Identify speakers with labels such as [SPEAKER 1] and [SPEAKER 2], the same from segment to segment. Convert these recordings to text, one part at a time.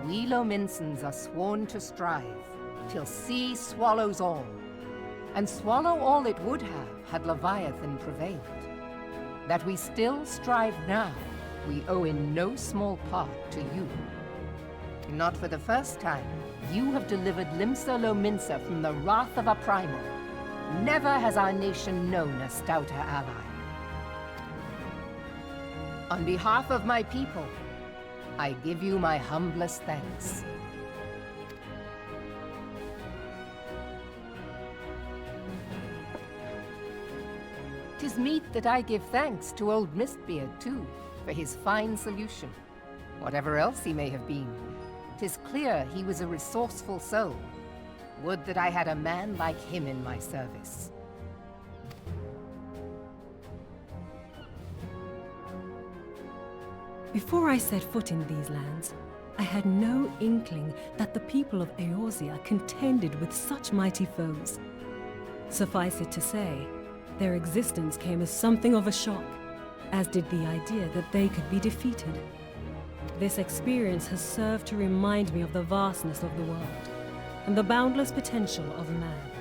[SPEAKER 1] we Lominsons are sworn to strive, till sea swallows all. And swallow all it would have, had Leviathan prevailed. That we still strive now, we owe in no small part to you. Not for the first time, you have delivered Limsa Lominsa from the wrath of a primal. Never has our nation known a stouter ally. On behalf of my people, I give you my humblest thanks. 'Tis meet that I give thanks to old Mistbeard, too, for his fine solution. Whatever else he may have been, 'tis clear he was a resourceful soul. Would that I had a man like him in my service.
[SPEAKER 2] Before I set foot in these lands, I had no inkling that the people of Eorzea contended with such mighty foes. Suffice it to say, their existence came as something of a shock, as did the idea that they could be defeated. This experience has served to remind me of the vastness of the world, and the boundless potential of man.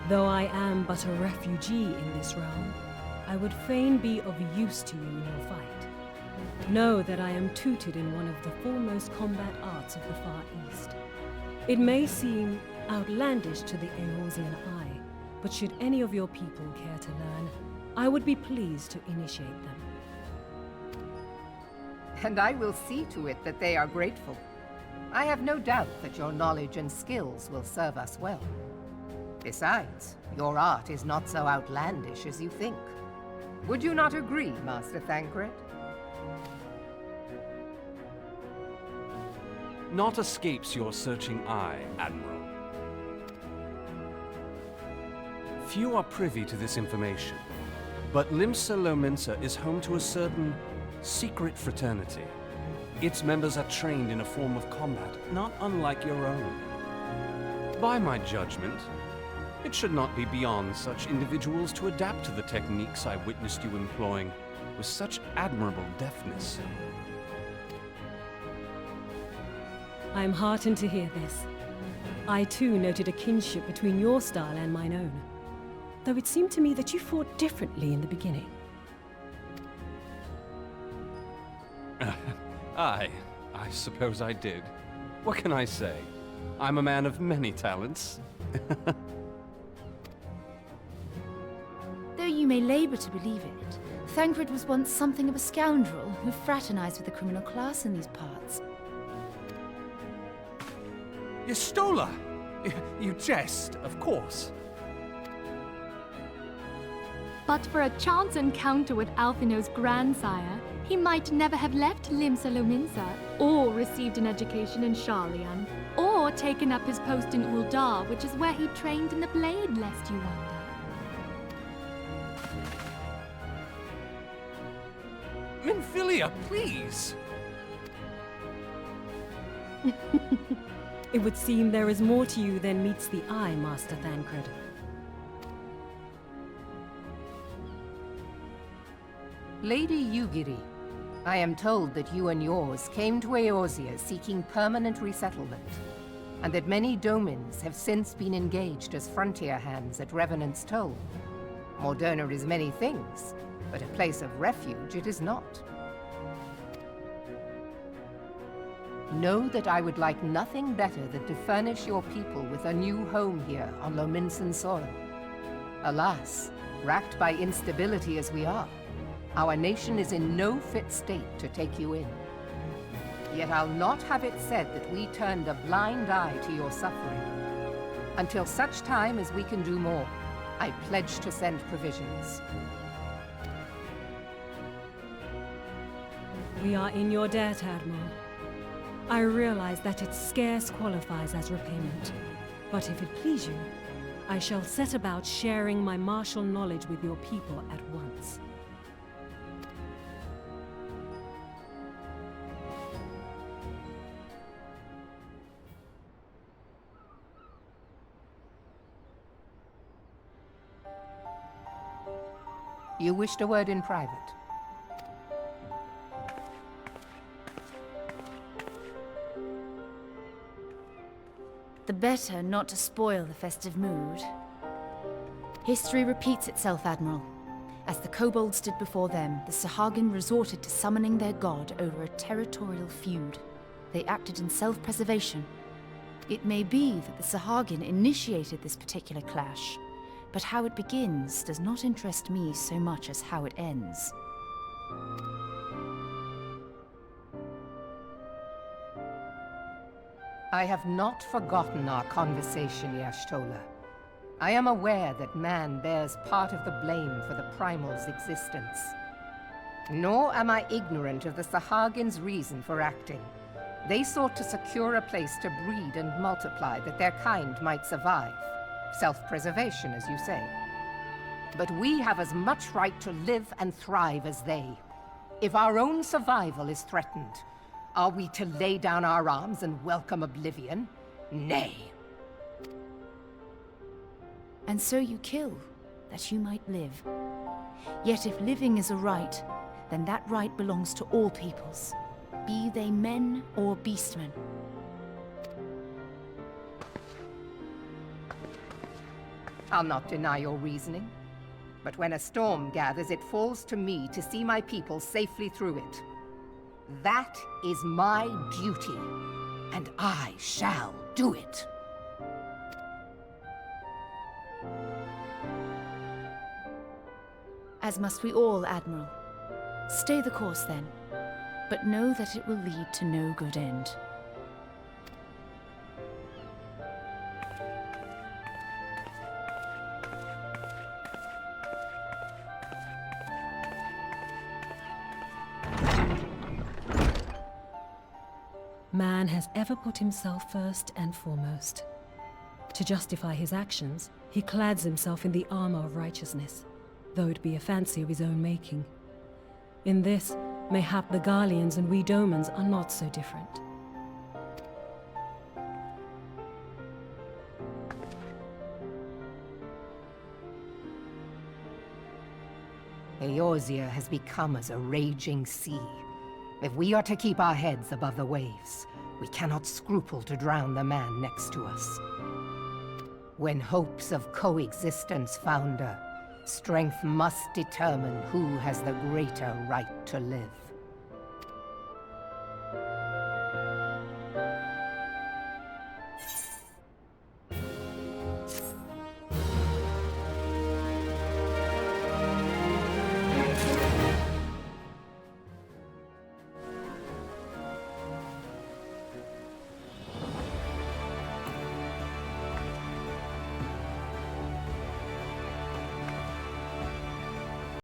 [SPEAKER 2] Though I am but a refugee in this realm, I would fain be of use to you in your fight. Know that I am tutored in one of the foremost combat arts of the Far East. It may seem outlandish to the Eorzean eye, but should any of your people care to learn, I would be pleased to initiate them.
[SPEAKER 1] And I will see to it that they are grateful. I have no doubt that your knowledge and skills will serve us well. Besides, your art is not so outlandish as you think. Would you not agree, Master Thancred?
[SPEAKER 3] Naught escapes your searching eye, Admiral. Few are privy to this information, but Limsa Lominsa is home to a certain secret fraternity. Its members are trained in a form of combat not unlike your own. By my judgment, it should not be beyond such individuals to adapt to the techniques I witnessed you employing with such admirable deftness.
[SPEAKER 2] I am heartened to hear this. I too noted a kinship between your style and mine own, though it seemed to me that you fought differently in the beginning.
[SPEAKER 3] I suppose I did. What can I say? I'm a man of many talents.
[SPEAKER 4] Though you may labor to believe it, Thancred was once something of a scoundrel who fraternized with the criminal class in these parts.
[SPEAKER 3] Yestola! You jest, of course.
[SPEAKER 5] But for a chance encounter with Alphino's grandsire, he might never have left Limsa Lominsa, or received an education in Sharlayan, or taken up his post in Uldar, which is where he trained in the blade, lest you wonder.
[SPEAKER 3] Milfinia, please!
[SPEAKER 2] It would seem there is more to you than meets the eye, Master Thancred.
[SPEAKER 1] Lady Yugiri, I am told that you and yours came to Eorzea seeking permanent resettlement, and that many domins have since been engaged as frontier hands at Revenant's Toll. Moderna is many things, but a place of refuge it is not. Know that I would like nothing better than to furnish your people with a new home here on Lominsan soil. Alas, racked by instability as we are, our nation is in no fit state to take you in. Yet I'll not have it said that we turned a blind eye to your suffering. Until such time as we can do more, I pledge to send provisions.
[SPEAKER 2] We are in your debt, Admiral. I realize that it scarce qualifies as repayment, but if it please you, I shall set about sharing my martial knowledge with your people at once.
[SPEAKER 1] You wished a word in private.
[SPEAKER 4] The better not to spoil the festive mood. History repeats itself, Admiral. As the kobolds did before them, the Sahagin resorted to summoning their god over a territorial feud. They acted in self-preservation. It may be that the Sahagin initiated this particular clash, but how it begins does not interest me so much as how it ends.
[SPEAKER 1] I have not forgotten our conversation, Y'shtola. I am aware that man bears part of the blame for the Primal's existence. Nor am I ignorant of the Sahagin's reason for acting. They sought to secure a place to breed and multiply that their kind might survive. Self-preservation, as you say. But we have as much right to live and thrive as they. If our own survival is threatened, are we to lay down our arms and welcome oblivion? Nay.
[SPEAKER 4] And so you kill, that you might live. Yet if living is a right, then that right belongs to all peoples, be they men or beastmen.
[SPEAKER 1] I'll not deny your reasoning. But when a storm gathers, it falls to me to see my people safely through it. That is my duty, and I shall do it.
[SPEAKER 4] As must we all, Admiral. Stay the course, then. But know that it will lead to no good end.
[SPEAKER 2] Man has ever put himself first and foremost. To justify his actions, he clads himself in the armor of righteousness, though it be a fancy of his own making. In this, mayhap the Garleans and we Domans are not so different.
[SPEAKER 1] Eorzea has become as a raging sea. If we are to keep our heads above the waves, we cannot scruple to drown the man next to us. When hopes of coexistence founder, strength must determine who has the greater right to live.